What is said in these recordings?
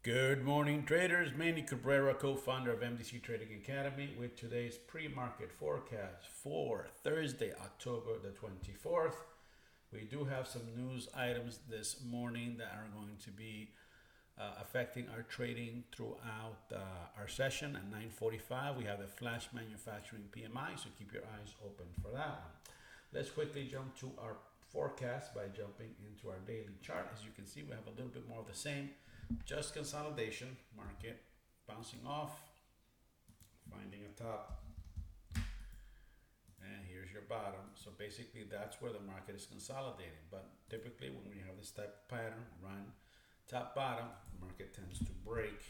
Good morning, traders. Manny Cabrera, co-founder of MDC Trading Academy, with today's pre-market forecast for Thursday, October the 24th. We do have some news items this morning that are going to be affecting our trading throughout our session at 9:45. We have the flash manufacturing PMI, so keep your eyes open for that one. Let's quickly jump to our forecast by jumping into our daily chart. As you can see, we have a little bit more of the same. Just consolidation, market bouncing off, finding a top, and here's your bottom. So basically that's where the market is consolidating. But typically when we have this type of pattern, run, top, bottom, the market tends to break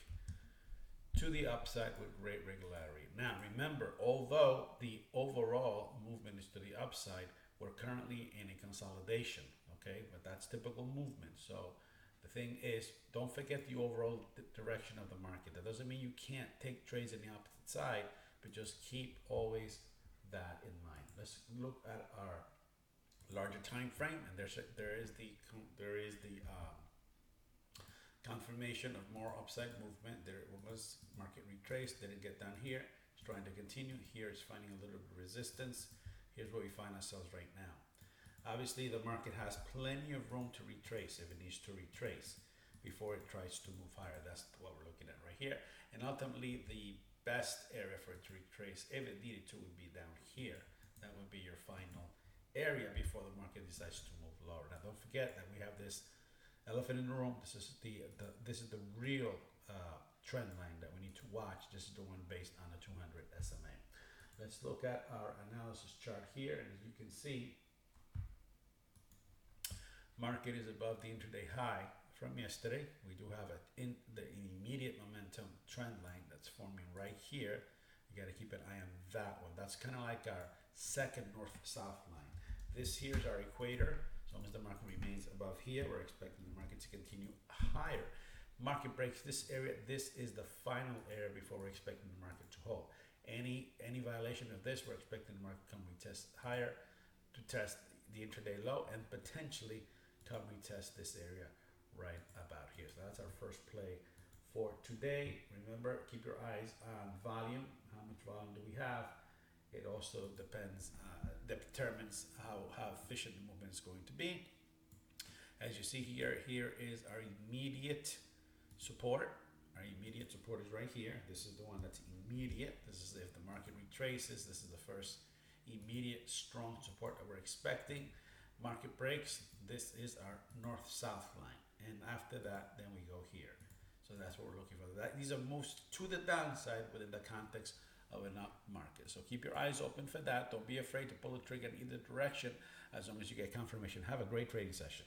to the upside with great regularity. Now remember, although the overall movement is to the upside, we're currently in a consolidation, okay? But that's typical movement. So the thing is, don't forget the overall direction of the market. That doesn't mean you can't take trades in the opposite side, but just keep always that in mind. Let's look at our larger time frame, and there is the confirmation of more upside movement. There was market retrace, didn't get down here. It's trying to continue. Here it's finding a little bit of resistance. Here's where we find ourselves right now. Obviously, the market has plenty of room to retrace if it needs to retrace before it tries to move higher. That's what we're looking at right here. And ultimately, the best area for it to retrace, if it needed to, would be down here. That would be your final area before the market decides to move lower. Now, don't forget that we have this elephant in the room. This is the real trend line that we need to watch. This is the one based on the 200 SMA. Let's look at our analysis chart here, and as you can see, market is above the intraday high from yesterday. We do have an immediate momentum trend line that's forming right here. You got to keep an eye on that one. That's kind of like our second north-south line. This here is our equator. As long as the market remains above here, we're expecting the market to continue higher. Market breaks this area. This is the final area before we're expecting the market to hold. Any violation of this, we're expecting the market to come retest higher, to test the intraday low, and potentially come retest this area right about here. So that's our first play for today. Remember, keep your eyes on volume. How much volume do we have? It also determines how efficient the movement is going to be. As you see here is our immediate support. Our immediate support is right here. This is the one that's immediate. This is if the market retraces. This is the first immediate strong support that we're expecting. Market breaks, this is our north-south line, and after that then we go here. So that's what we're looking for. These are moves to the downside within the context of an up market. So keep your eyes open for that. Don't be afraid to pull the trigger in either direction as long as you get confirmation. Have a great trading session.